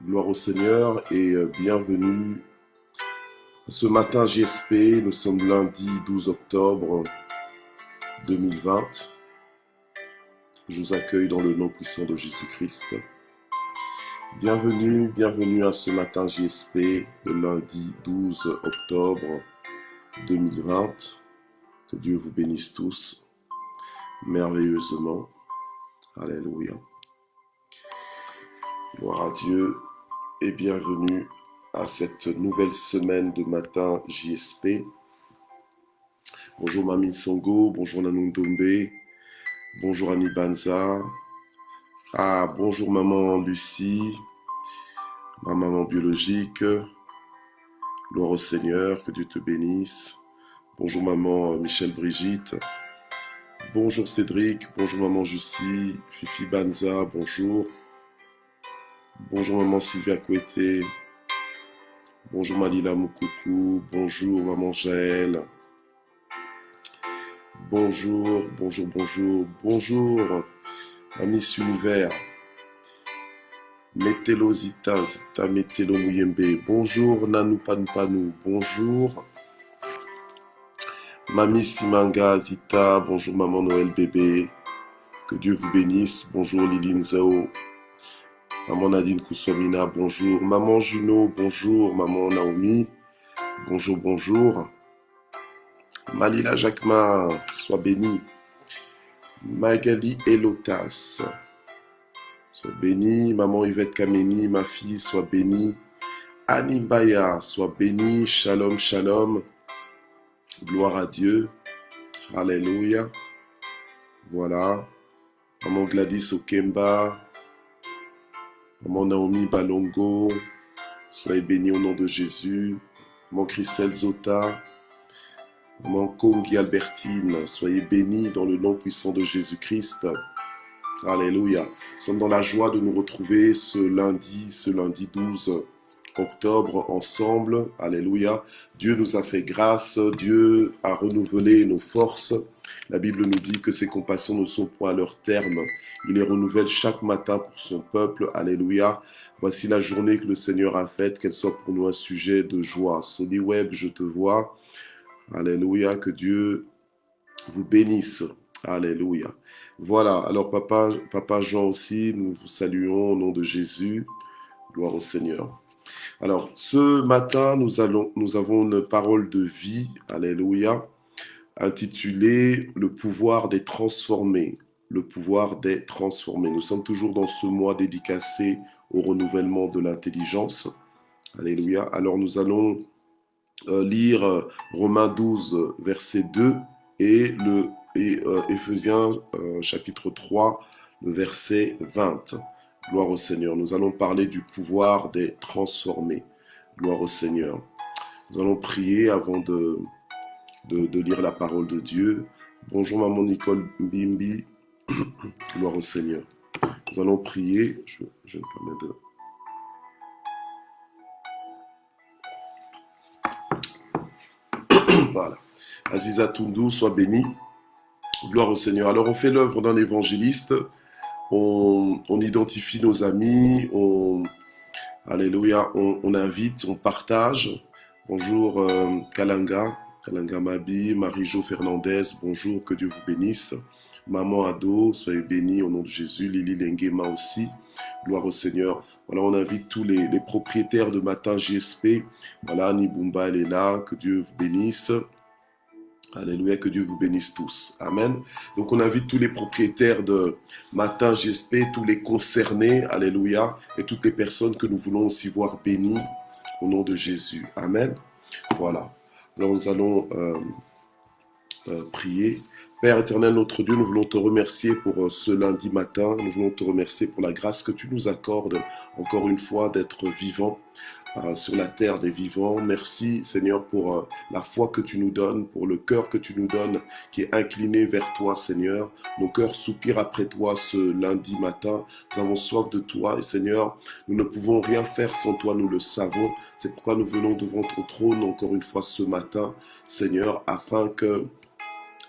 Gloire au Seigneur et bienvenue ce matin JSP. Nous sommes lundi 12 octobre 2020. Je vous accueille dans le nom puissant de Jésus-Christ. Bienvenue à ce matin JSP, le lundi 12 octobre 2020. Que Dieu vous bénisse tous merveilleusement. Alléluia. Gloire à Dieu et bienvenue à cette nouvelle semaine de matin JSP. Bonjour Mami Songo, bonjour Nanou Ndombe, bonjour Annie Banza, bonjour Maman Lucie, ma maman biologique, gloire au Seigneur, que Dieu te bénisse. Bonjour Maman Michel Brigitte, bonjour Cédric, bonjour Maman Jussie, Fifi Banza, bonjour. Bonjour Maman Sylvia Kouete, bonjour Malila Moukoukou, bonjour Maman Jaël. Bonjour, Miss Univers. Metelo Zita, Metelo Mouyembe. Bonjour Nanou Panou, bonjour. Mami Simanga Zita, bonjour Maman Noël Bébé. Que Dieu vous bénisse. Bonjour Liline Zao. Maman Nadine Kousomina, bonjour. Maman Juno, bonjour. Maman Naomi, bonjour. Malila Jacquemin, sois bénie. Magali Elotas, sois bénie. Maman Yvette Kameni, ma fille, sois bénie. Annie Baya, sois bénie. Shalom, shalom. Gloire à Dieu. Alléluia. Voilà. Maman Gladys Okemba. Maman Naomi Balongo, soyez bénie au nom de Jésus. Maman Christelle Zota. Maman Kongi Albertine, soyez bénis dans le nom puissant de Jésus-Christ. Alléluia. Nous sommes dans la joie de nous retrouver ce lundi 12 octobre ensemble. Alléluia. Dieu nous a fait grâce, Dieu a renouvelé nos forces. La Bible nous dit que ses compassions ne sont point à leur terme. Il les renouvelle chaque matin pour son peuple. Alléluia. Voici la journée que le Seigneur a faite, qu'elle soit pour nous un sujet de joie. Sony Web, je te vois. Alléluia, que Dieu vous bénisse. Alléluia. Voilà, alors Papa Jean aussi, nous vous saluons au nom de Jésus. Gloire au Seigneur. Alors, ce matin, nous avons une parole de vie, alléluia, intitulée « Le pouvoir des transformés ». Le pouvoir des transformés. Nous sommes toujours dans ce mois dédicacé au renouvellement de l'intelligence. Alléluia. Alors, nous allons lire Romains 12, verset 2 et Éphésiens chapitre 3, le verset 20. Gloire au Seigneur. Nous allons parler du pouvoir des transformés. Gloire au Seigneur. Nous allons prier avant de lire la parole de Dieu. Bonjour Maman Nicole Bimbi. Gloire au Seigneur. Nous allons prier. Je me permets de... Voilà. Aziza Toundou, sois béni. Gloire au Seigneur. Alors on fait l'œuvre d'un évangéliste. On identifie nos amis. Alléluia. On invite, on partage. Bonjour Kalanga Mabi, Marie-Jo Fernandez. Bonjour, que Dieu vous bénisse. Maman Ado, soyez bénis au nom de Jésus. Lily Lenguema aussi. Gloire au Seigneur. Voilà, on invite tous les propriétaires de Matin JSP. Voilà, Annie Bumba, elle est là. Que Dieu vous bénisse. Alléluia, que Dieu vous bénisse tous. Amen. Donc, on invite tous les propriétaires de Matin JSP, tous les concernés. Alléluia. Et toutes les personnes que nous voulons aussi voir bénies au nom de Jésus. Amen. Voilà. Alors, nous allons prier. Père éternel, notre Dieu, nous voulons te remercier pour ce lundi matin. Nous voulons te remercier pour la grâce que tu nous accordes encore une fois d'être vivants sur la terre des vivants. Merci Seigneur pour la foi que tu nous donnes, pour le cœur que tu nous donnes qui est incliné vers toi Seigneur. Nos cœurs soupirent après toi ce lundi matin. Nous avons soif de toi et Seigneur, nous ne pouvons rien faire sans toi, nous le savons. C'est pourquoi nous venons devant ton trône encore une fois ce matin Seigneur, afin que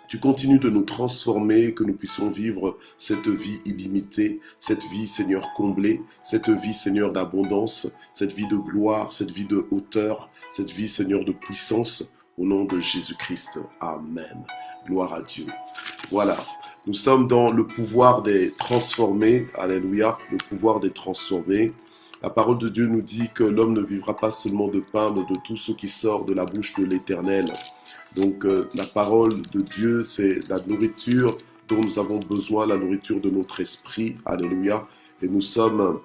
Tu continues de nous transformer, que nous puissions vivre cette vie illimitée, cette vie, Seigneur, comblée, cette vie, Seigneur, d'abondance, cette vie de gloire, cette vie de hauteur, cette vie, Seigneur, de puissance, au nom de Jésus-Christ. Amen. Gloire à Dieu. Voilà. Nous sommes dans le pouvoir des transformés. Alléluia. Le pouvoir des transformés. La parole de Dieu nous dit que l'homme ne vivra pas seulement de pain, mais de tout ce qui sort de la bouche de l'Éternel. Donc la parole de Dieu, c'est la nourriture dont nous avons besoin, la nourriture de notre esprit. Alléluia. Et nous sommes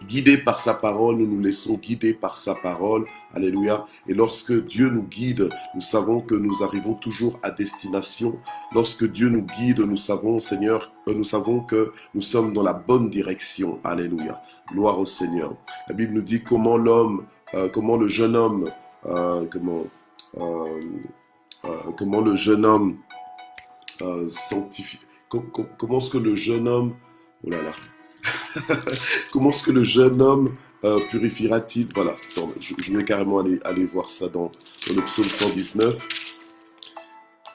guidés par sa parole, nous nous laissons guider par sa parole. Alléluia. Et lorsque Dieu nous guide, nous savons que nous arrivons toujours à destination. Lorsque Dieu nous guide, nous savons, Seigneur, nous savons que nous sommes dans la bonne direction. Alléluia. Gloire au Seigneur. La Bible nous dit comment le jeune homme, comment le jeune homme sanctifie, comment est-ce que le jeune homme, oh là là, comment est-ce que le jeune homme purifiera-t-il? Voilà, je vais carrément aller voir ça dans le psaume 119.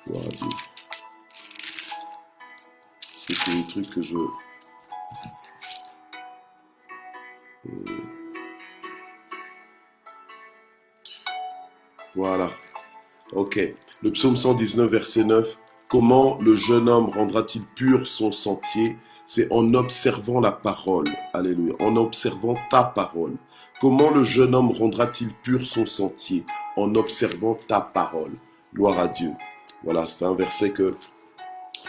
Gloire à Dieu. C'est des trucs que je... Voilà. Ok. Le psaume 119, verset 9. Comment le jeune homme rendra-t-il pur son sentier? C'est en observant la parole. Alléluia. En observant ta parole. Comment le jeune homme rendra-t-il pur son sentier? En observant ta parole. Gloire à Dieu. Voilà, c'est un verset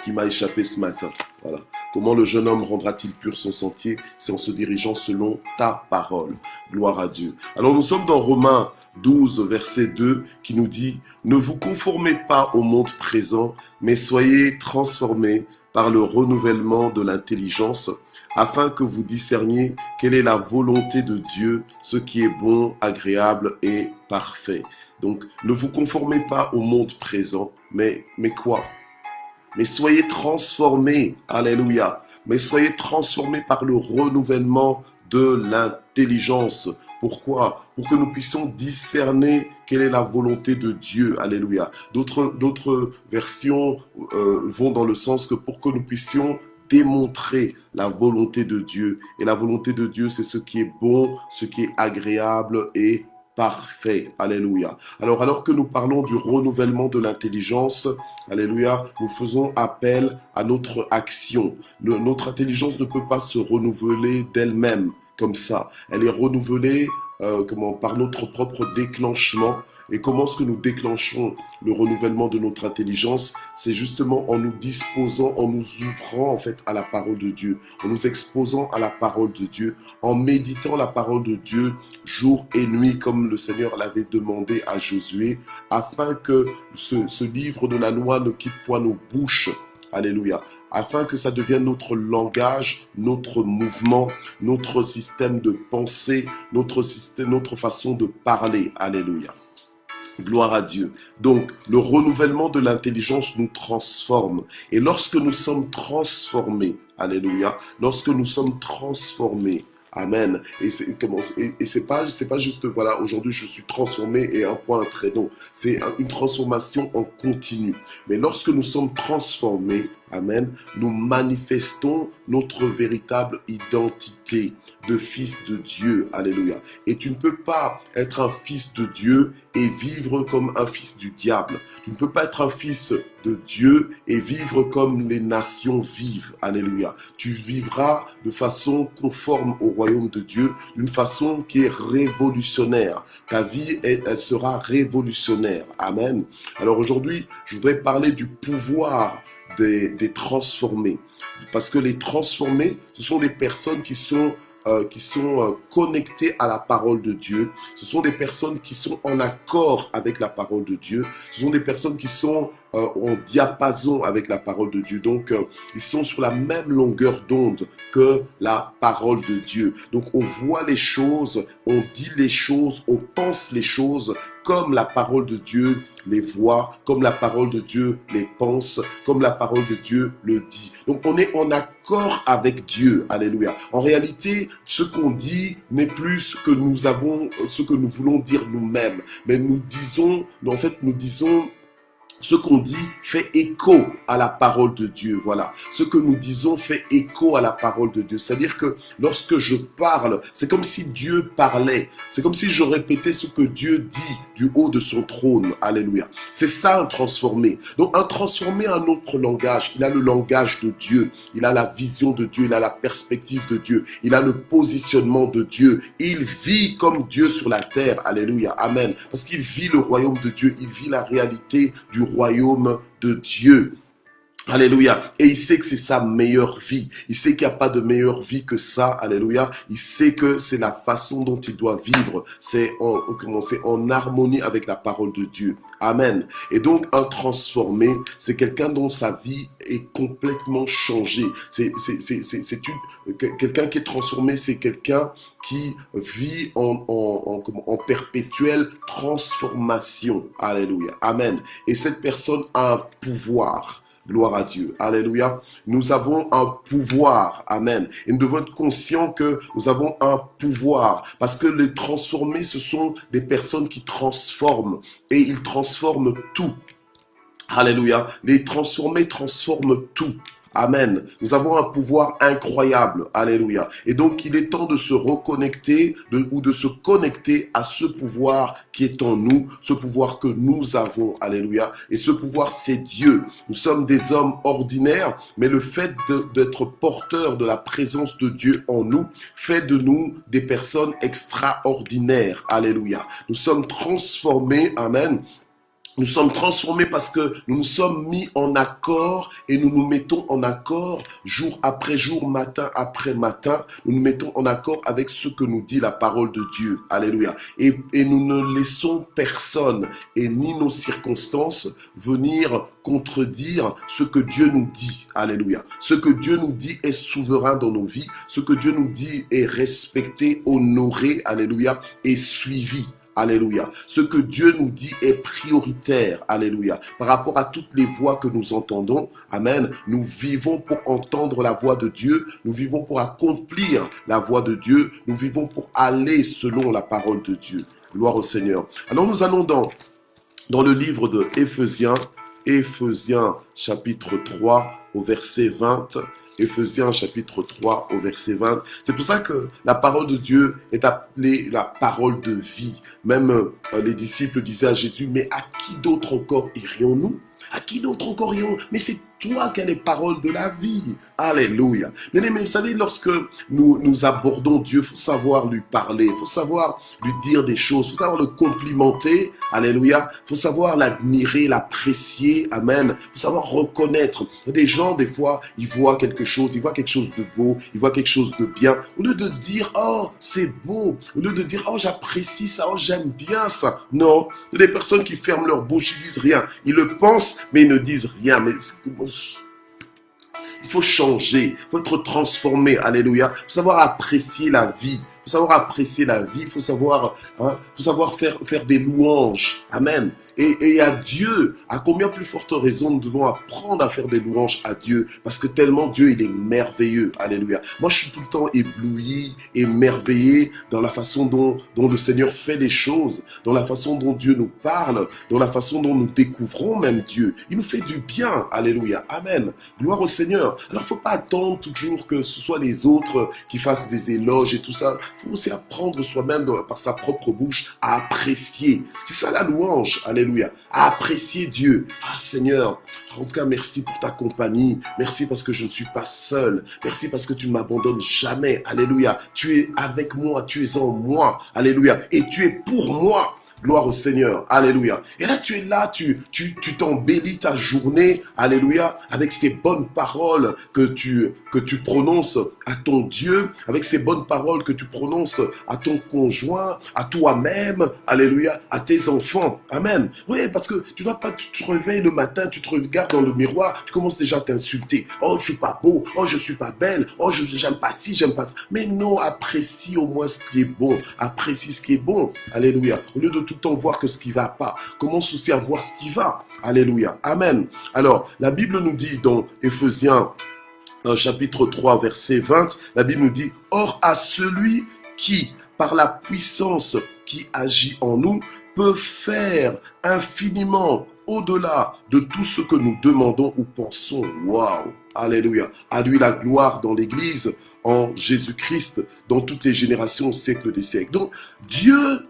qui m'a échappé ce matin. Voilà. Comment le jeune homme rendra-t-il pur son sentier? C'est en se dirigeant selon ta parole. Gloire à Dieu. Alors nous sommes dans Romains 12, verset 2, qui nous dit « Ne vous conformez pas au monde présent, mais soyez transformés par le renouvellement de l'intelligence, afin que vous discerniez quelle est la volonté de Dieu, ce qui est bon, agréable et parfait. » Donc, ne vous conformez pas au monde présent, mais quoi? Mais soyez transformés, alléluia, mais soyez transformés par le renouvellement de l'intelligence. Pourquoi? Pour que nous puissions discerner quelle est la volonté de Dieu, alléluia. D'autres versions vont dans le sens que pour que nous puissions démontrer la volonté de Dieu. Et la volonté de Dieu, c'est ce qui est bon, ce qui est agréable et parfait. Alléluia. Alors que nous parlons du renouvellement de l'intelligence, alléluia, nous faisons appel à notre action. Notre intelligence ne peut pas se renouveler d'elle-même comme ça. Elle est renouvelée par notre propre déclenchement. Et comment est-ce que nous déclenchons le renouvellement de notre intelligence? C'est justement en nous disposant, en nous ouvrant en fait à la parole de Dieu, en nous exposant à la parole de Dieu, en méditant la parole de Dieu jour et nuit comme le Seigneur l'avait demandé à Josué, afin que ce livre de la loi ne quitte point nos bouches. Alléluia. Afin que ça devienne notre langage, notre mouvement, notre système de pensée, notre façon de parler. Alléluia. Gloire à Dieu. Donc, le renouvellement de l'intelligence nous transforme. Et lorsque nous sommes transformés, alléluia, lorsque nous sommes transformés, amen. Et c'est pas juste, voilà, aujourd'hui je suis transformé et un point, un trait. Non, c'est une transformation en continu. Mais lorsque nous sommes transformés, amen, nous manifestons notre véritable identité de fils de Dieu. Alléluia. Et tu ne peux pas être un fils de Dieu et vivre comme un fils du diable. Tu ne peux pas être un fils de Dieu et vivre comme les nations vivent. Alléluia. Tu vivras de façon conforme au royaume de Dieu, d'une façon qui est révolutionnaire. Ta vie, elle sera révolutionnaire. Amen. Alors aujourd'hui, je voudrais parler du pouvoir des transformés. Parce que les transformés, ce sont des personnes qui sont connectées à la parole de Dieu. Ce sont des personnes qui sont en accord avec la parole de Dieu. Ce sont des personnes qui sont en diapason avec la parole de Dieu. Donc, ils sont sur la même longueur d'onde que la parole de Dieu. Donc, on voit les choses, on dit les choses, on pense les choses comme la parole de Dieu les voit, comme la parole de Dieu les pense, comme la parole de Dieu le dit. Donc on est en accord avec Dieu, alléluia. En réalité, ce qu'on dit n'est plus ce que nous voulons dire nous-mêmes, mais nous disons Ce qu'on dit fait écho à la parole de Dieu. Voilà. Ce que nous disons fait écho à la parole de Dieu. C'est-à-dire que lorsque je parle, c'est comme si Dieu parlait. C'est comme si je répétais ce que Dieu dit du haut de son trône. Alléluia. C'est ça un transformé. Donc un transformé a un autre langage. Il a le langage de Dieu. Il a la vision de Dieu. Il a la perspective de Dieu. Il a le positionnement de Dieu. Il vit comme Dieu sur la terre. Alléluia. Amen. Parce qu'il vit le royaume de Dieu. Il vit la réalité du royaume de Dieu. Alléluia. Et il sait que c'est sa meilleure vie. Il sait qu'il n'y a pas de meilleure vie que ça. Alléluia. Il sait que c'est la façon dont il doit vivre. C'est en harmonie avec la parole de Dieu. Amen. Et donc, un transformé, c'est quelqu'un dont sa vie est complètement changée. Quelqu'un qui est transformé, c'est quelqu'un qui vit en perpétuelle transformation. Alléluia. Amen. Et cette personne a un pouvoir. Gloire à Dieu. Alléluia. Nous avons un pouvoir. Amen. Et nous devons être conscients que nous avons un pouvoir. Parce que les transformés, ce sont des personnes qui transforment. Et ils transforment tout. Alléluia. Les transformés transforment tout. Amen. Nous avons un pouvoir incroyable. Alléluia. Et donc, il est temps de se reconnecter ou de se connecter à ce pouvoir qui est en nous, ce pouvoir que nous avons. Alléluia. Et ce pouvoir, c'est Dieu. Nous sommes des hommes ordinaires, mais le fait d'être porteurs de la présence de Dieu en nous fait de nous des personnes extraordinaires. Alléluia. Nous sommes transformés. Amen. Nous sommes transformés parce que nous nous sommes mis en accord et nous nous mettons en accord jour après jour, matin après matin. Nous nous mettons en accord avec ce que nous dit la parole de Dieu. Alléluia. Et nous ne laissons personne et ni nos circonstances venir contredire ce que Dieu nous dit. Alléluia. Ce que Dieu nous dit est souverain dans nos vies. Ce que Dieu nous dit est respecté, honoré. Alléluia. Et suivi. Alléluia. Ce que Dieu nous dit est prioritaire. Alléluia. Par rapport à toutes les voix que nous entendons. Amen. Nous vivons pour entendre la voix de Dieu. Nous vivons pour accomplir la voix de Dieu. Nous vivons pour aller selon la parole de Dieu. Gloire au Seigneur. Alors nous allons dans le livre de Éphésiens chapitre 3 au verset 20. Éphésiens chapitre 3 au verset 20. C'est pour ça que la parole de Dieu est appelée la parole de vie. Même les disciples disaient à Jésus, mais à qui d'autre encore irions-nous? À qui d'autre encore irions-nous? Mais c'est toi qui as les paroles de la vie. Alléluia. Bien aimé, vous savez, lorsque nous abordons Dieu, il faut savoir lui parler, il faut savoir lui dire des choses, il faut savoir le complimenter. Alléluia. Il faut savoir l'admirer, l'apprécier. Amen. Il faut savoir reconnaître. Des gens, des fois, ils voient quelque chose de beau, ils voient quelque chose de bien. Au lieu de dire, oh, c'est beau. Au lieu de dire, oh, j'apprécie ça, oh, j'aime bien ça. Non. Il y a des personnes qui ferment leur bouche, ils disent rien. Ils le pensent, mais ils ne disent rien. Mais il faut changer, il faut être transformé, alléluia. Il faut savoir apprécier la vie. Il faut savoir apprécier la vie, il faut savoir faire des louanges. Amen. Et à Dieu, à combien plus forte raison nous devons apprendre à faire des louanges à Dieu, parce que tellement Dieu, il est merveilleux. Alléluia. Moi, je suis tout le temps ébloui, émerveillé dans la façon dont le Seigneur fait les choses, dans la façon dont Dieu nous parle, dans la façon dont nous découvrons même Dieu. Il nous fait du bien. Alléluia. Amen. Gloire au Seigneur. Alors, il ne faut pas attendre toujours que ce soit les autres qui fassent des éloges et tout ça. Il faut aussi apprendre soi-même par sa propre bouche à apprécier. C'est ça la louange. Alléluia. À apprécier Dieu. Ah Seigneur, en tout cas merci pour ta compagnie. Merci parce que je ne suis pas seul. Merci parce que tu ne m'abandonnes jamais. Alléluia. Tu es avec moi, tu es en moi. Alléluia. Et tu es pour moi. Gloire au Seigneur. Alléluia. Et là, tu es là, tu t'embellis ta journée. Alléluia. Avec ces bonnes paroles que tu prononces à ton Dieu, avec ces bonnes paroles que tu prononces à ton conjoint, à toi-même. Alléluia. À tes enfants. Amen. Oui, parce que tu te réveilles le matin, tu te regardes dans le miroir, tu commences déjà à t'insulter. Oh, je suis pas beau. Oh, je suis pas belle. Oh, j'aime pas ci, j'aime pas ça. Mais non, apprécie au moins ce qui est bon. Apprécie ce qui est bon. Alléluia. Au lieu de tout le temps voir que ce qui va pas, commence aussi à voir ce qui va. Alléluia. Amen. Alors, la Bible nous dit dans Éphésiens chapitre 3, verset 20, la Bible nous dit, or à celui qui, par la puissance qui agit en nous, peut faire infiniment au-delà de tout ce que nous demandons ou pensons. Waouh! Alléluia. À lui la gloire dans l'Église, en Jésus-Christ, dans toutes les générations, siècles des siècles. Donc, Dieu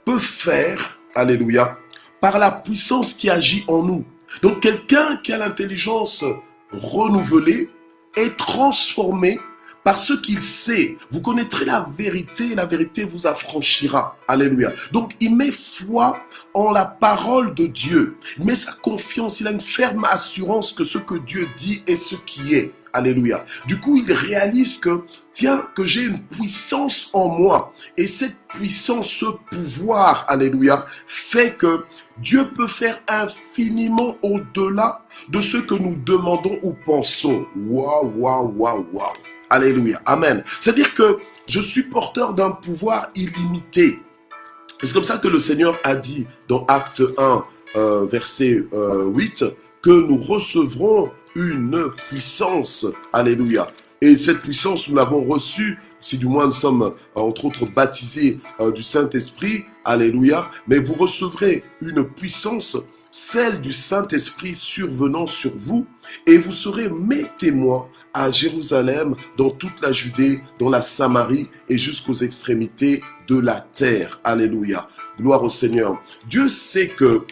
peut faire, alléluia, par la puissance qui agit en nous. Donc, quelqu'un qui a l'intelligence renouvelée est transformé par ce qu'il sait. Vous connaîtrez la vérité et la vérité vous affranchira. Alléluia. Donc, il met foi en la parole de Dieu. Il met sa confiance, il a une ferme assurance que ce que Dieu dit est ce qui est. Alléluia. Du coup, il réalise que, tiens, que j'ai une puissance en moi. Et cette puissance, ce pouvoir, alléluia, fait que Dieu peut faire infiniment au-delà de ce que nous demandons ou pensons. Waouh, waouh, waouh, waouh. Alléluia. Amen. C'est-à-dire que je suis porteur d'un pouvoir illimité. C'est comme ça que le Seigneur a dit dans Acte 1, verset 8, que nous recevrons une puissance. Alléluia. Et cette puissance, nous l'avons reçue, si du moins nous sommes, entre autres, baptisés du Saint-Esprit. Alléluia. Mais vous recevrez une puissance, celle du Saint-Esprit survenant sur vous, et vous serez mes témoins à Jérusalem, dans toute la Judée, dans la Samarie et jusqu'aux extrémités de la terre. Alléluia. Gloire au Seigneur. Dieu sait que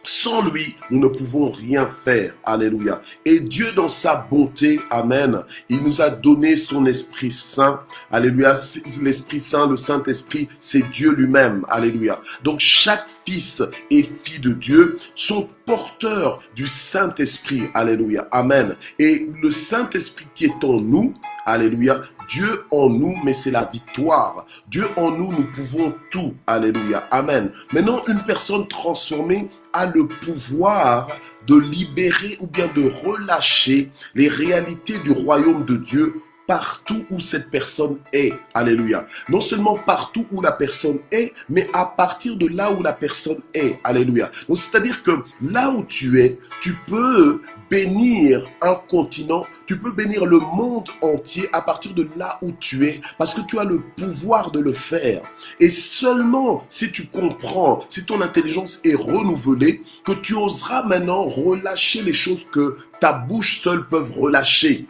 sans lui, nous ne pouvons rien faire. Alléluia. Et Dieu, dans sa bonté, amen, il nous a donné son Esprit Saint. Alléluia. L'Esprit Saint, le Saint-Esprit, c'est Dieu lui-même. Alléluia. Donc, chaque fils et fille de Dieu sont porteurs du Saint-Esprit. Alléluia. Amen. Et le Saint-Esprit qui est en nous, alléluia, Dieu en nous, mais c'est la victoire. Dieu en nous, nous pouvons tout. Alléluia. Amen. Maintenant, une personne transformée a le pouvoir de libérer ou bien de relâcher les réalités du royaume de Dieu partout où cette personne est. Alléluia. Non seulement partout où la personne est, mais à partir de là où la personne est. Alléluia. Donc, c'est-à-dire que là où tu es, tu peux bénir un continent, tu peux bénir le monde entier à partir de là où tu es, parce que tu as le pouvoir de le faire. Et seulement si tu comprends, si ton intelligence est renouvelée, que tu oseras maintenant relâcher les choses que ta bouche seule peut relâcher.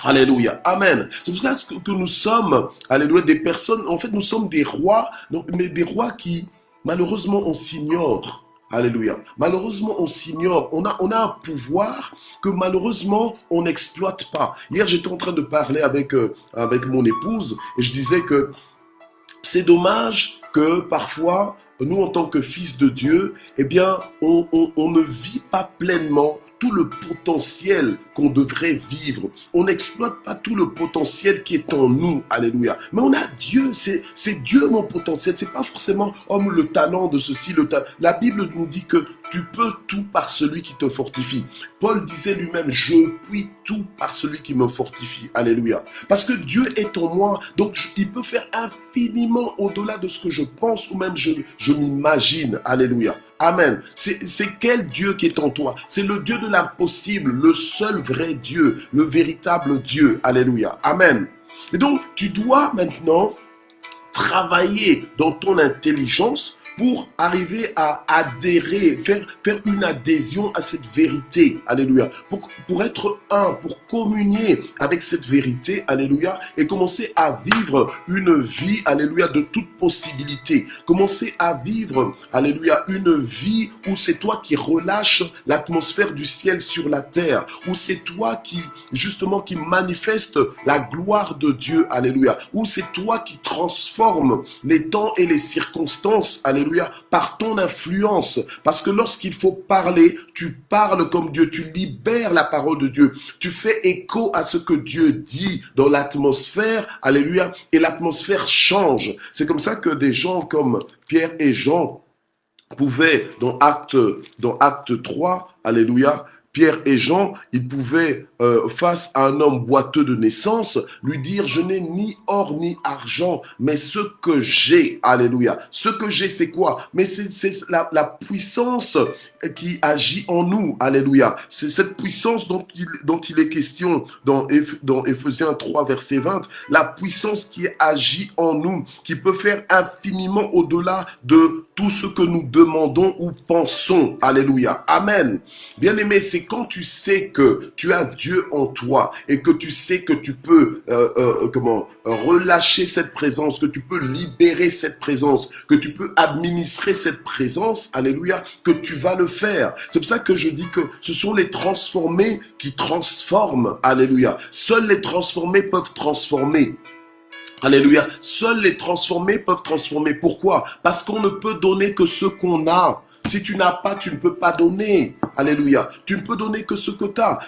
Alléluia. Amen. C'est pour ça que nous sommes, alléluia, des personnes, en fait, nous sommes des rois, donc, mais des rois qui, malheureusement, on s'ignore. Alléluia. Malheureusement, on s'ignore. On a un pouvoir que malheureusement, on n'exploite pas. Hier, j'étais en train de parler avec mon épouse et je disais que c'est dommage que parfois, nous, en tant que fils de Dieu, eh bien, on ne vit pas pleinement tout le potentiel qu'on devrait vivre. On n'exploite pas tout le potentiel qui est en nous. Alléluia. Mais on a Dieu. C'est Dieu mon potentiel. C'est pas forcément le talent de ceci, le talent. La Bible nous dit que tu peux tout par celui qui te fortifie. Paul disait lui-même, je puis tout par celui qui me fortifie. Alléluia. Parce que Dieu est en moi. Donc, il peut faire infiniment au-delà de ce que je pense ou même je m'imagine. Alléluia. Amen. C'est quel Dieu qui est en toi? C'est le Dieu de l'impossible, le seul vrai Dieu, le véritable Dieu. Alléluia. Amen. Et donc, tu dois maintenant travailler dans ton intelligence pour arriver à adhérer, faire une adhésion à cette vérité, alléluia, pour être un, pour communier avec cette vérité, alléluia, et commencer à vivre une vie, alléluia, de toute possibilité, commencer à vivre, alléluia, une vie où c'est toi qui relâches l'atmosphère du ciel sur la terre, où c'est toi qui, justement, qui manifeste la gloire de Dieu, alléluia, où c'est toi qui transforme les temps et les circonstances, alléluia, par ton influence. Parce que lorsqu'il faut parler, tu parles comme Dieu, tu libères la parole de Dieu. Tu fais écho à ce que Dieu dit dans l'atmosphère, alléluia, et l'atmosphère change. C'est comme ça que des gens comme Pierre et Jean pouvaient, dans Acte 3, alléluia, Pierre et Jean, ils pouvaient, face à un homme boiteux de naissance, lui dire, je n'ai ni or ni argent, mais ce que j'ai, alléluia. Ce que j'ai, c'est quoi? Mais c'est la puissance qui agit en nous, alléluia. C'est cette puissance dont il est question dans Éphésiens 3, verset 20, la puissance qui agit en nous, qui peut faire infiniment au-delà de tout ce que nous demandons ou pensons. Alléluia. Amen. Bien-aimé, c'est quand tu sais que tu as Dieu en toi et que tu sais que tu peux relâcher cette présence, que tu peux libérer cette présence, que tu peux administrer cette présence, alléluia, que tu vas le faire. C'est pour ça que je dis que ce sont les transformés qui transforment, alléluia. Seuls les transformés peuvent transformer. Alléluia. Seuls les transformés peuvent transformer. Pourquoi? Parce qu'on ne peut donner que ce qu'on a. Si tu n'as pas, tu ne peux pas donner. Alléluia. Tu ne peux donner que ce que tu as.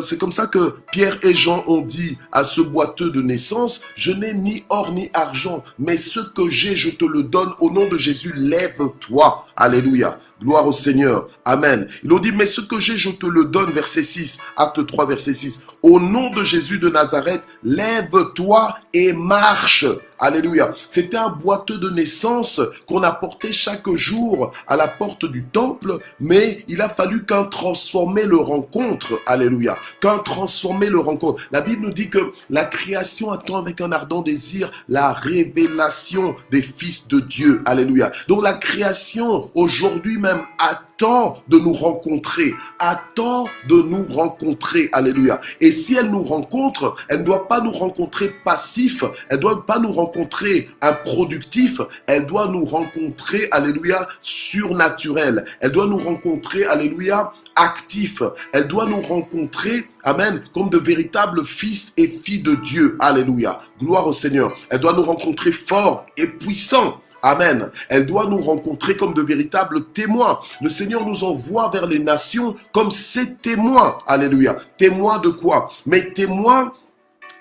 C'est comme ça que Pierre et Jean ont dit à ce boiteux de naissance, je n'ai ni or ni argent, mais ce que j'ai, je te le donne. Au nom de Jésus, lève-toi. Alléluia. Gloire au Seigneur. Amen. Ils ont dit, mais ce que j'ai, je te le donne. Verset 6. Acte 3, verset 6. Au nom de Jésus de Nazareth, lève-toi et marche. Alléluia. C'était un boiteux de naissance qu'on apportait chaque jour à la porte du temple, mais il a fallu qu'un transformé le rencontre. Alléluia. Qu'un transformé le rencontre. La Bible nous dit que la création attend avec un ardent désir la révélation des fils de Dieu. Alléluia. Donc la création aujourd'hui même attend de nous rencontrer. Attend de nous rencontrer. Alléluia. Et si elle nous rencontre, elle ne doit pas nous rencontrer passif. Elle ne doit pas nous rencontrer improductif. Elle doit nous rencontrer, alléluia, surnaturel. Elle doit nous rencontrer, alléluia, actif. Elle doit nous rencontrer, amen, comme de véritables fils et filles de Dieu. Alléluia. Gloire au Seigneur. Elle doit nous rencontrer forts et puissants. Amen. Elle doit nous rencontrer comme de véritables témoins. Le Seigneur nous envoie vers les nations comme ses témoins. Alléluia. Témoins de quoi? Mais témoins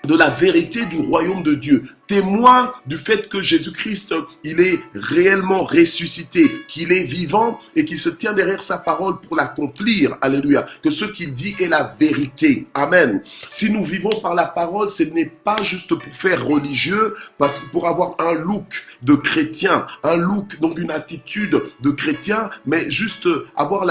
de la vérité du royaume de Dieu. Témoin du fait que Jésus-Christ, il est réellement ressuscité, qu'il est vivant et qu'il se tient derrière sa parole pour l'accomplir. Alléluia. Que ce qu'il dit est la vérité. Amen. Si nous vivons par la parole, ce n'est pas juste pour faire religieux, pour avoir un look de chrétien, un look, donc une attitude de chrétien, mais juste avoir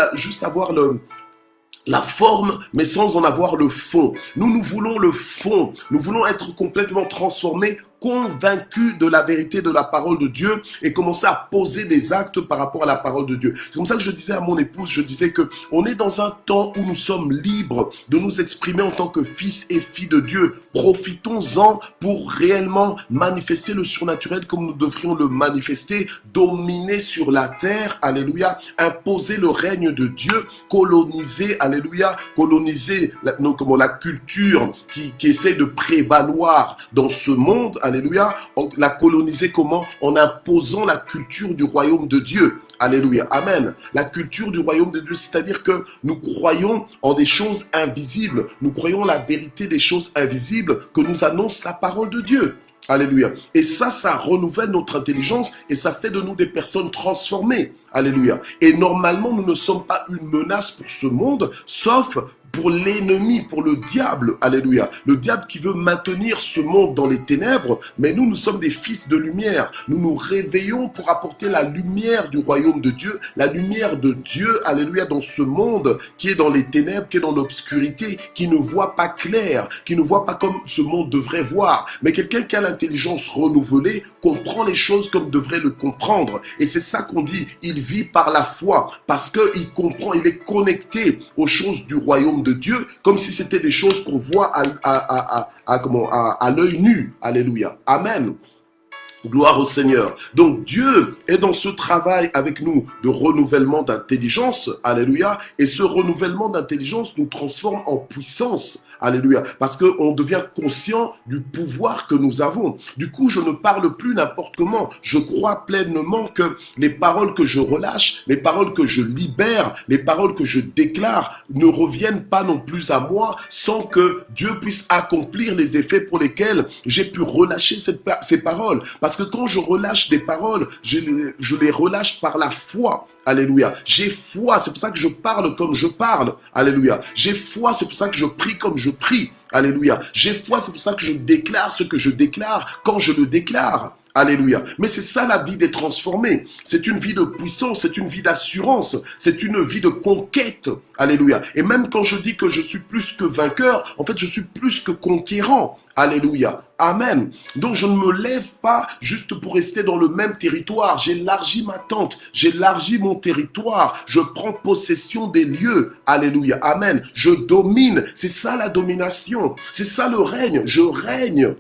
la forme, mais sans en avoir le fond. Nous voulons le fond. Nous voulons être complètement transformés, convaincus de la vérité de la parole de Dieu et commencer à poser des actes par rapport à la parole de Dieu. C'est comme ça que je disais à mon épouse, je disais que on est dans un temps où nous sommes libres de nous exprimer en tant que fils et filles de Dieu. Profitons-en pour réellement manifester le surnaturel comme nous devrions le manifester, dominer sur la terre, alléluia, imposer le règne de Dieu, coloniser, alléluia, coloniser la culture qui essaie de prévaloir dans ce monde, alléluia, la coloniser comment? En imposant la culture du royaume de Dieu. Alléluia. Amen. La culture du royaume de Dieu, c'est-à-dire que nous croyons en des choses invisibles. Nous croyons la vérité des choses invisibles que nous annonce la parole de Dieu. Alléluia. Et ça renouvelle notre intelligence et ça fait de nous des personnes transformées. Alléluia. Et normalement, nous ne sommes pas une menace pour ce monde, sauf pour l'ennemi, pour le diable, alléluia. Le diable qui veut maintenir ce monde dans les ténèbres, mais nous sommes des fils de lumière. Nous nous réveillons pour apporter la lumière du royaume de Dieu, la lumière de Dieu, alléluia, dans ce monde qui est dans les ténèbres, qui est dans l'obscurité, qui ne voit pas clair, qui ne voit pas comme ce monde devrait voir. Mais quelqu'un qui a l'intelligence renouvelée comprend les choses comme devrait le comprendre. Et c'est ça qu'on dit, il vit par la foi, parce qu'il comprend, il est connecté aux choses du royaume de Dieu, comme si c'était des choses qu'on voit à l'œil nu. Alléluia. Amen. Gloire au Seigneur. Donc Dieu est dans ce travail avec nous de renouvellement d'intelligence. Alléluia. Et ce renouvellement d'intelligence nous transforme en puissance. Alléluia. Parce qu'on devient conscient du pouvoir que nous avons. Du coup, je ne parle plus n'importe comment. Je crois pleinement que les paroles que je relâche, les paroles que je libère, les paroles que je déclare ne reviennent pas non plus à moi sans que Dieu puisse accomplir les effets pour lesquels j'ai pu relâcher ces paroles. Parce que quand je relâche des paroles, je les relâche par la foi. Alléluia. J'ai foi, c'est pour ça que je parle comme je parle. Alléluia. J'ai foi, c'est pour ça que je prie comme je prie. Alléluia. J'ai foi, c'est pour ça que je déclare ce que je déclare quand je le déclare. Alléluia. Mais c'est ça la vie des transformés. C'est une vie de puissance, c'est une vie d'assurance, c'est une vie de conquête. Alléluia. Et même quand je dis que je suis plus que vainqueur, en fait je suis plus que conquérant. Alléluia. Amen. Donc je ne me lève pas juste pour rester dans le même territoire. J'élargis ma tente, j'élargis mon territoire. Je prends possession des lieux. Alléluia. Amen. Je domine. C'est ça la domination. C'est ça le règne. Je règne.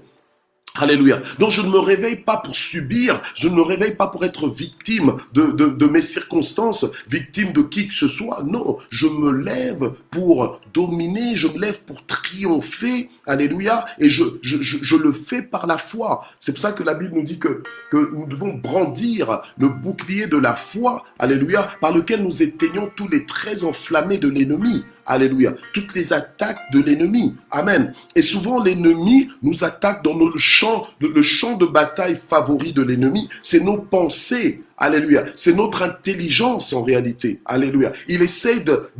Alléluia. Donc je ne me réveille pas pour subir, je ne me réveille pas pour être victime de mes circonstances, victime de qui que ce soit. Non, je me lève pour dominer, je me lève pour triompher. Alléluia. Et je le fais par la foi. C'est pour ça que la Bible nous dit que nous devons brandir le bouclier de la foi. Alléluia. Par lequel nous éteignons tous les traits enflammés de l'ennemi. Alléluia. Toutes les attaques de l'ennemi. Amen. Et souvent, l'ennemi nous attaque dans le champ de bataille favori de l'ennemi. C'est nos pensées. Alléluia. C'est notre intelligence en réalité. Alléluia. Il essaye de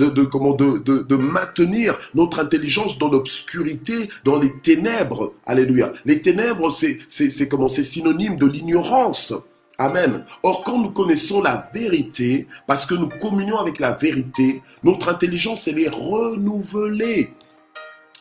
maintenir notre intelligence dans l'obscurité, dans les ténèbres. Alléluia. Les ténèbres, c'est synonyme de l'ignorance. Amen. Or, quand nous connaissons la vérité, parce que nous communions avec la vérité, notre intelligence, elle est renouvelée.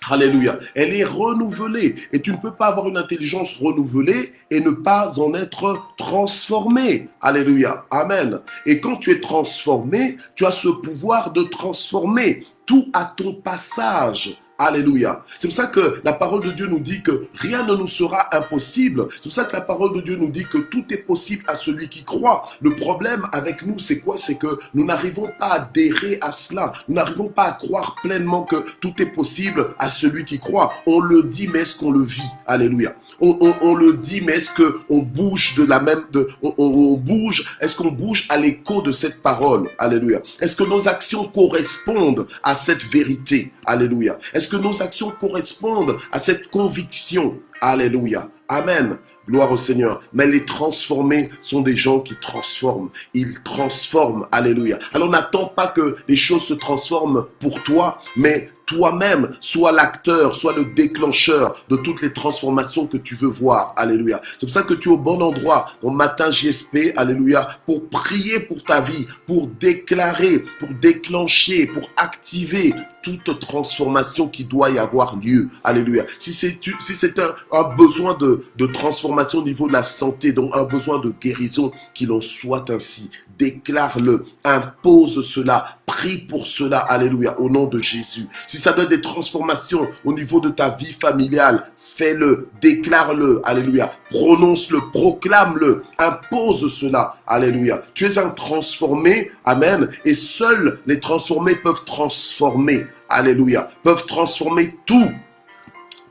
Alléluia. Elle est renouvelée. Et tu ne peux pas avoir une intelligence renouvelée et ne pas en être transformé. Alléluia. Amen. Et quand tu es transformé, tu as ce pouvoir de transformer tout à ton passage. Alléluia. C'est pour ça que la parole de Dieu nous dit que rien ne nous sera impossible. C'est pour ça que la parole de Dieu nous dit que tout est possible à celui qui croit. Le problème avec nous, c'est quoi? C'est que nous n'arrivons pas à adhérer à cela. Nous n'arrivons pas à croire pleinement que tout est possible à celui qui croit. On le dit, mais est-ce qu'on le vit? Alléluia. On le dit, mais est-ce qu'on bouge de la même... on bouge, est-ce qu'on bouge à l'écho de cette parole? Alléluia. Est-ce que nos actions correspondent à cette vérité? Alléluia. Est-ce que nos actions correspondent à cette conviction? Alléluia. Amen. Gloire au Seigneur. Mais les transformés sont des gens qui transforment. Ils transforment. Alléluia. Alors n'attends pas que les choses se transforment pour toi, mais toi-même, sois l'acteur, sois le déclencheur de toutes les transformations que tu veux voir. Alléluia. C'est pour ça que tu es au bon endroit, au matin JSP, alléluia, pour prier pour ta vie, pour déclarer, pour déclencher, pour activer toute transformation qui doit y avoir lieu. Alléluia. Si c'est un besoin de transformation au niveau de la santé, donc un besoin de guérison, qu'il en soit ainsi. Déclare-le, impose cela, prie pour cela, alléluia, au nom de Jésus. Si ça doit être des transformations au niveau de ta vie familiale, fais-le, déclare-le, alléluia, prononce-le, proclame-le, impose cela, alléluia. Tu es un transformé, amen, et seuls les transformés peuvent transformer, alléluia, peuvent transformer tout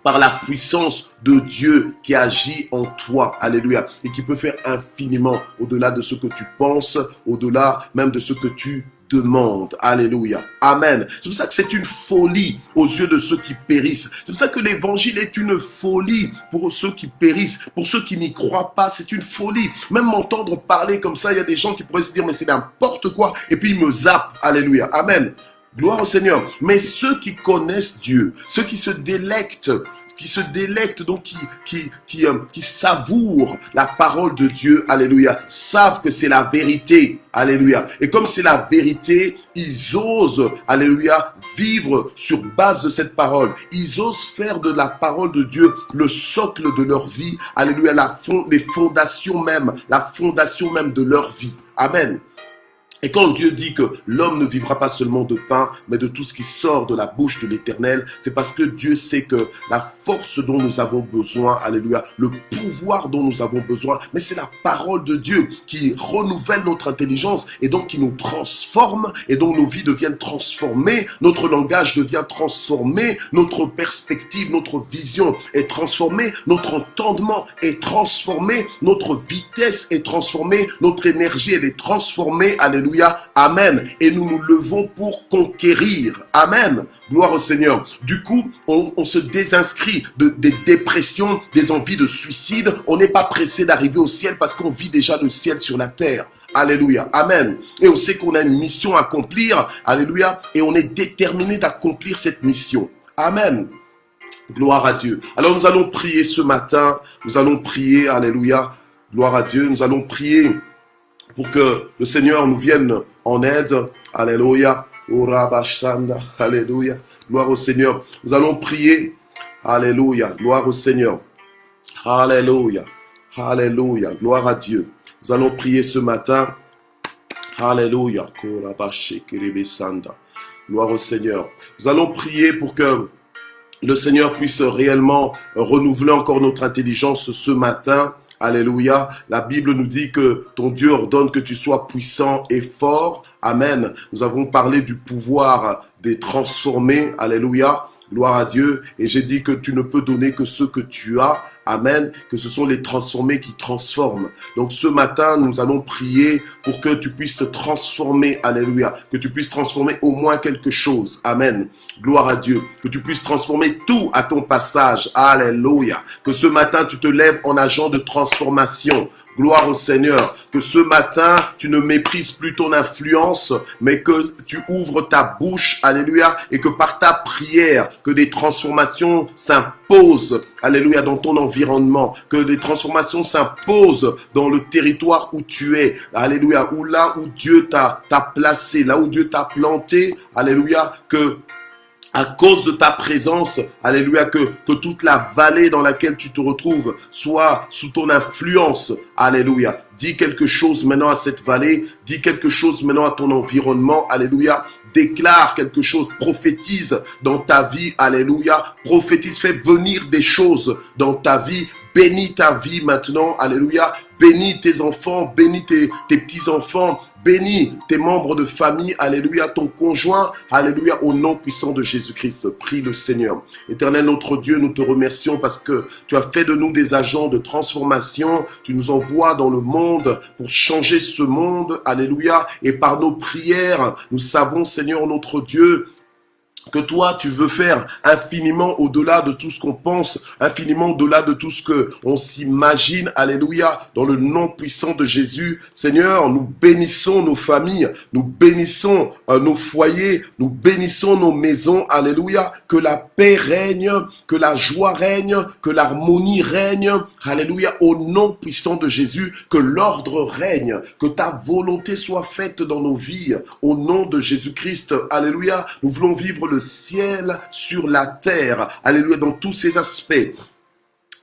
par la puissance de Dieu qui agit en toi, alléluia, et qui peut faire infiniment au-delà de ce que tu penses, au-delà même de ce que tu demandes, alléluia, amen. C'est pour ça que c'est une folie aux yeux de ceux qui périssent. C'est pour ça que l'évangile est une folie pour ceux qui périssent, pour ceux qui n'y croient pas, c'est une folie. Même m'entendre parler comme ça, il y a des gens qui pourraient se dire mais c'est n'importe quoi, et puis ils me zappent, alléluia, amen. Gloire au Seigneur. Mais ceux qui connaissent Dieu, ceux qui se délectent, donc qui savourent la parole de Dieu, alléluia, savent que c'est la vérité, alléluia. Et comme c'est la vérité, ils osent, alléluia, vivre sur base de cette parole. Ils osent faire de la parole de Dieu le socle de leur vie, alléluia, les fondations même, la fondation même de leur vie. Amen. Et quand Dieu dit que l'homme ne vivra pas seulement de pain, mais de tout ce qui sort de la bouche de l'Éternel, c'est parce que Dieu sait que la force dont nous avons besoin, alléluia, le pouvoir dont nous avons besoin, mais c'est la parole de Dieu qui renouvelle notre intelligence et donc qui nous transforme et dont nos vies deviennent transformées, notre langage devient transformé, notre perspective, notre vision est transformée, notre entendement est transformé, notre vitesse est transformée, notre énergie elle est transformée, alléluia. Amen. Et nous nous levons pour conquérir. Amen. Gloire au Seigneur. Du coup, on se désinscrit des dépressions, des envies de suicide. On n'est pas pressé d'arriver au ciel parce qu'on vit déjà le ciel sur la terre. Alléluia. Amen. Et on sait qu'on a une mission à accomplir. Alléluia. Et on est déterminé d'accomplir cette mission. Amen. Gloire à Dieu. Alors nous allons prier ce matin. Nous allons prier. Alléluia. Gloire à Dieu. Nous allons prier pour que le Seigneur nous vienne en aide. Alléluia. Alléluia. Gloire au Seigneur. Nous allons prier. Alléluia. Gloire au Seigneur. Alléluia. Alléluia. Gloire à Dieu. Nous allons prier ce matin. Alléluia. Gloire au Seigneur. Nous allons prier pour que le Seigneur puisse réellement renouveler encore notre intelligence ce matin. Alléluia. La Bible nous dit que ton Dieu ordonne que tu sois puissant et fort. Amen. Nous avons parlé du pouvoir des transformés. Alléluia. Gloire à Dieu. Et j'ai dit que tu ne peux donner que ce que tu as. Amen. Que ce sont les transformés qui transforment. Donc ce matin, nous allons prier pour que tu puisses te transformer. Alléluia. Que tu puisses transformer au moins quelque chose. Amen. Gloire à Dieu. Que tu puisses transformer tout à ton passage. Alléluia. Que ce matin, tu te lèves en agent de transformation. Gloire au Seigneur. Que ce matin, tu ne méprises plus ton influence, mais que tu ouvres ta bouche. Alléluia. Et que par ta prière, que des transformations s'imposent. Alléluia. Dans ton environnement. Que des transformations s'imposent dans le territoire où tu es. Alléluia. Ou là où Dieu t'a placé. Là où Dieu t'a planté. Alléluia. Que à cause de ta présence, alléluia, que toute la vallée dans laquelle tu te retrouves soit sous ton influence, alléluia. Dis quelque chose maintenant à cette vallée, dis quelque chose maintenant à ton environnement, alléluia. Déclare quelque chose, prophétise dans ta vie, alléluia. Prophétise, fais venir des choses dans ta vie. Bénis ta vie maintenant, alléluia. Bénis tes enfants, bénis tes petits-enfants. Bénis tes membres de famille, alléluia, ton conjoint, alléluia, au nom puissant de Jésus-Christ. Prie le Seigneur. Éternel notre Dieu, nous te remercions parce que tu as fait de nous des agents de transformation. Tu nous envoies dans le monde pour changer ce monde, alléluia. Et par nos prières, nous savons, Seigneur notre Dieu, que toi, tu veux faire infiniment au-delà de tout ce qu'on pense, infiniment au-delà de tout ce qu'on s'imagine. Alléluia. Dans le nom puissant de Jésus, Seigneur, nous bénissons nos familles, nous bénissons nos foyers, nous bénissons nos maisons. Alléluia. Que la paix règne, que la joie règne, que l'harmonie règne. Alléluia. Au nom puissant de Jésus, que l'ordre règne, que ta volonté soit faite dans nos vies. Au nom de Jésus-Christ. Alléluia. Nous voulons vivre le ciel sur la terre. Alléluia, dans tous ces aspects.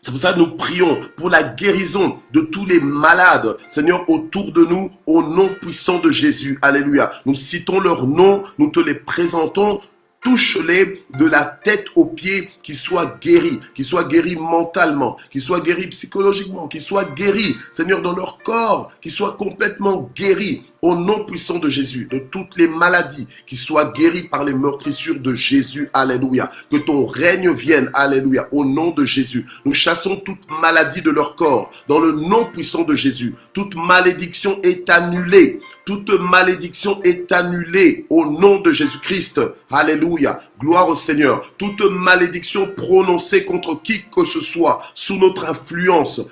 C'est pour ça que nous prions pour la guérison de tous les malades, Seigneur, autour de nous, au nom puissant de Jésus. Alléluia. Nous citons leurs noms, nous te les présentons. Touche-les de la tête aux pieds, qu'ils soient guéris mentalement, qu'ils soient guéris psychologiquement, qu'ils soient guéris, Seigneur, dans leur corps, qu'ils soient complètement guéris. Au nom puissant de Jésus, de toutes les maladies, qui soient guéries par les meurtrissures de Jésus. Alléluia. Que ton règne vienne. Alléluia. Au nom de Jésus. Nous chassons toute maladie de leur corps. Dans le nom puissant de Jésus. Toute malédiction est annulée. Toute malédiction est annulée. Au nom de Jésus-Christ. Alléluia. Gloire au Seigneur. Toute malédiction prononcée contre qui que ce soit, sous notre influence,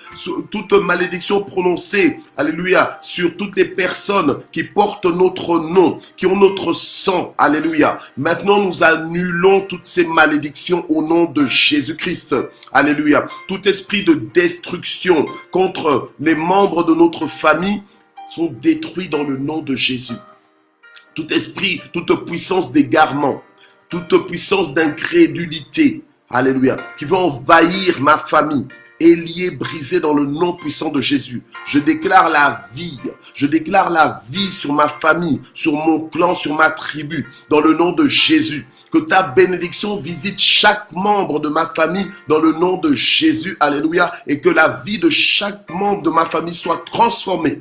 toute malédiction prononcée, alléluia, sur toutes les personnes qui portent notre nom, qui ont notre sang, alléluia. Maintenant, nous annulons toutes ces malédictions au nom de Jésus-Christ, alléluia. Tout esprit de destruction contre les membres de notre famille sont détruits dans le nom de Jésus. Tout esprit, toute puissance d'égarement, toute puissance d'incrédulité, alléluia, qui veut envahir ma famille, est lié, brisé dans le nom puissant de Jésus. Je déclare la vie sur ma famille, sur mon clan, sur ma tribu, dans le nom de Jésus. Que ta bénédiction visite chaque membre de ma famille dans le nom de Jésus, alléluia, et que la vie de chaque membre de ma famille soit transformée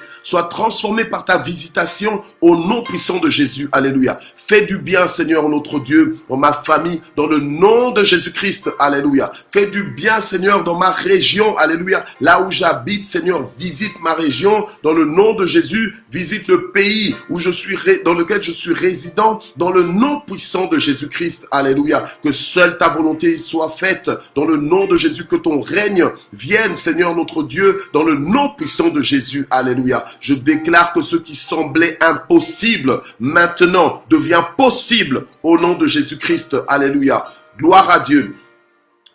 par ta visitation au nom puissant de Jésus, alléluia. Fais du bien, Seigneur notre Dieu, dans ma famille, dans le nom de Jésus-Christ, alléluia. Fais du bien, Seigneur, dans ma région, alléluia. Là où j'habite, Seigneur, visite ma région, dans le nom de Jésus. Visite le pays où dans lequel je suis résident, dans le nom puissant de Jésus-Christ, alléluia. Que seule ta volonté soit faite, dans le nom de Jésus. Que ton règne vienne, Seigneur notre Dieu, dans le nom puissant de Jésus, alléluia. Je déclare que ce qui semblait impossible, maintenant, devient possible au nom de Jésus-Christ. Alléluia. Gloire à Dieu.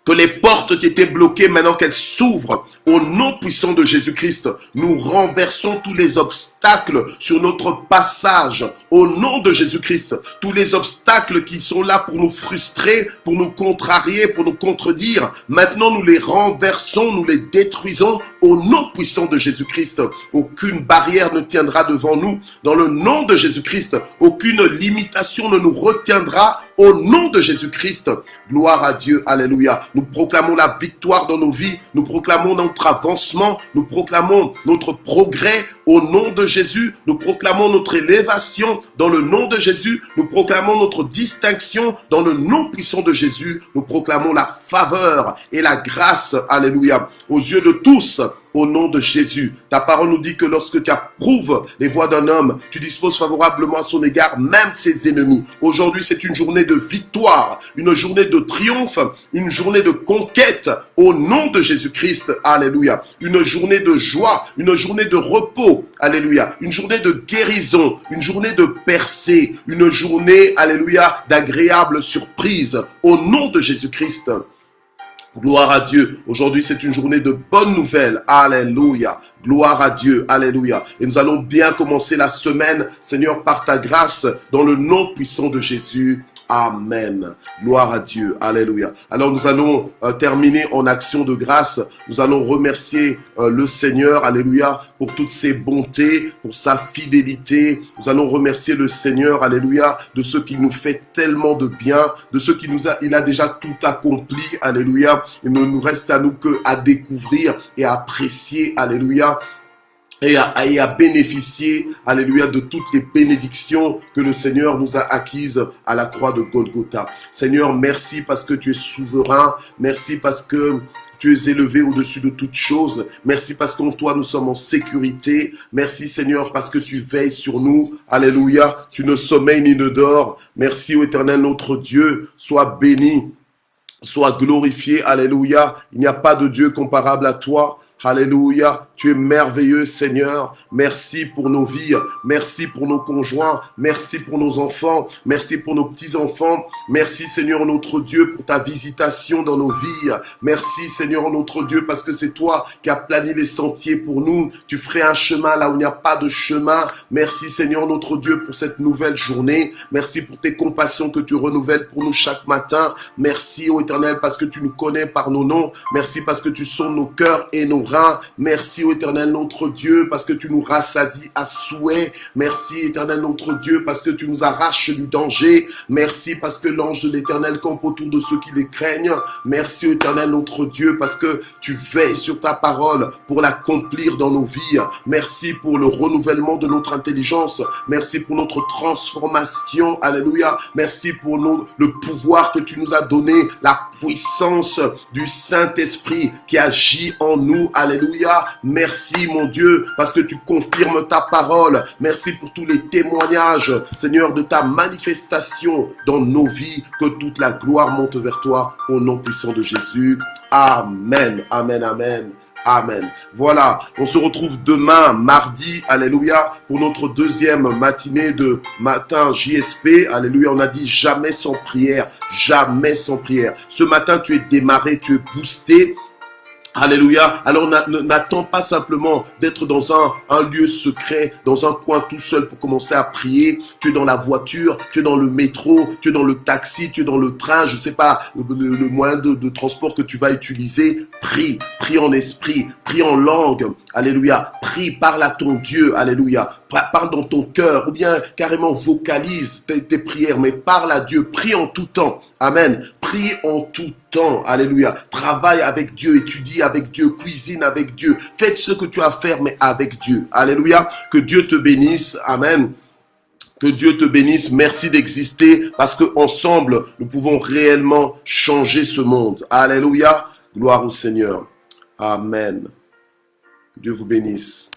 Que les portes qui étaient bloquées, maintenant qu'elles s'ouvrent, au nom puissant de Jésus-Christ, nous renversons tous les obstacles sur notre passage. Au nom de Jésus-Christ, tous les obstacles qui sont là pour nous frustrer, pour nous contrarier, pour nous contredire, maintenant nous les renversons, nous les détruisons au nom puissant de Jésus-Christ. Aucune barrière ne tiendra devant nous. Dans le nom de Jésus-Christ, aucune limitation ne nous retiendra au nom de Jésus-Christ. Gloire à Dieu, alléluia. Nous proclamons la victoire dans nos vies, nous proclamons notre avancement, nous proclamons notre progrès au nom de Jésus, nous proclamons notre élévation dans le nom de Jésus, nous proclamons notre distinction dans le nom puissant de Jésus, nous proclamons la faveur et la grâce, alléluia, aux yeux de tous, au nom de Jésus. Ta parole nous dit que lorsque tu approuves les voies d'un homme, tu disposes favorablement à son égard même ses ennemis. Aujourd'hui, c'est une journée de victoire, une journée de triomphe, une journée de conquête au nom de Jésus-Christ. Alléluia. Une journée de joie, une journée de repos. Alléluia. Une journée de guérison, une journée de percée, une journée, alléluia, d'agréable surprise au nom de Jésus-Christ. Gloire à Dieu. Aujourd'hui, c'est une journée de bonnes nouvelles. Alléluia. Gloire à Dieu. Alléluia. Et nous allons bien commencer la semaine, Seigneur, par ta grâce, dans le nom puissant de Jésus. Amen. Gloire à Dieu. Alléluia. Alors nous allons terminer en action de grâce. Nous allons remercier le Seigneur, alléluia, pour toutes ses bontés, pour sa fidélité. Nous allons remercier le Seigneur, alléluia, de ce qu'il nous fait tellement de bien, de ce qu'il il a déjà tout accompli, alléluia. Il ne nous reste à nous que à découvrir et à apprécier, alléluia. Et à bénéficier, alléluia, de toutes les bénédictions que le Seigneur nous a acquises à la croix de Golgotha. Seigneur, merci parce que tu es souverain. Merci parce que tu es élevé au-dessus de toutes choses. Merci parce qu'en toi, nous sommes en sécurité. Merci, Seigneur, parce que tu veilles sur nous. Alléluia. Tu ne sommeilles ni ne dors. Merci, ô Éternel, notre Dieu. Sois béni. Sois glorifié. Alléluia. Il n'y a pas de Dieu comparable à toi. Alléluia, tu es merveilleux Seigneur, merci pour nos vies, merci pour nos conjoints, merci pour nos enfants, merci pour nos petits-enfants, merci Seigneur notre Dieu pour ta visitation dans nos vies, merci Seigneur notre Dieu parce que c'est toi qui as plané les sentiers pour nous, tu ferais un chemin là où il n'y a pas de chemin, merci Seigneur notre Dieu pour cette nouvelle journée, merci pour tes compassions que tu renouvelles pour nous chaque matin, merci ô Éternel parce que tu nous connais par nos noms, merci parce que tu sondes nos cœurs et nos reins. Merci ô Éternel notre Dieu parce que tu nous rassasies à souhait. Merci Éternel notre Dieu parce que tu nous arraches du danger. Merci parce que l'ange de l'Éternel campe autour de ceux qui les craignent. Merci ô Éternel notre Dieu parce que tu veilles sur ta parole pour l'accomplir dans nos vies. Merci pour le renouvellement de notre intelligence. Merci pour notre transformation. Alléluia. Merci pour le pouvoir que tu nous as donné, la puissance du Saint-Esprit qui agit en nous. Alléluia. Merci mon Dieu parce que tu confirmes ta parole. Merci pour tous les témoignages, Seigneur, de ta manifestation dans nos vies. Que toute la gloire monte vers toi au nom puissant de Jésus. Amen. Amen. Amen. Amen. Voilà, on se retrouve demain, mardi, alléluia, pour notre deuxième matinée de matin JSP. Alléluia, on a dit jamais sans prière, jamais sans prière. Ce matin, tu es démarré, tu es boosté. Alléluia. Alors n'attends pas simplement d'être dans un lieu secret, dans un coin tout seul pour commencer à prier. Tu es dans la voiture, tu es dans le métro, tu es dans le taxi, tu es dans le train, je ne sais pas, le moyen de transport que tu vas utiliser. Prie, prie en esprit, prie en langue. Alléluia. Prie, parle à ton Dieu. Alléluia. Parle dans ton cœur ou bien carrément vocalise tes prières, mais parle à Dieu. Prie en tout temps. Amen. Prie en tout temps. Alléluia. Travaille avec Dieu, étudie avec Dieu, cuisine avec Dieu. Faites ce que tu as à faire, mais avec Dieu. Alléluia. Que Dieu te bénisse. Amen. Que Dieu te bénisse. Merci d'exister parce que ensemble, nous pouvons réellement changer ce monde. Alléluia. Gloire au Seigneur. Amen. Que Dieu vous bénisse.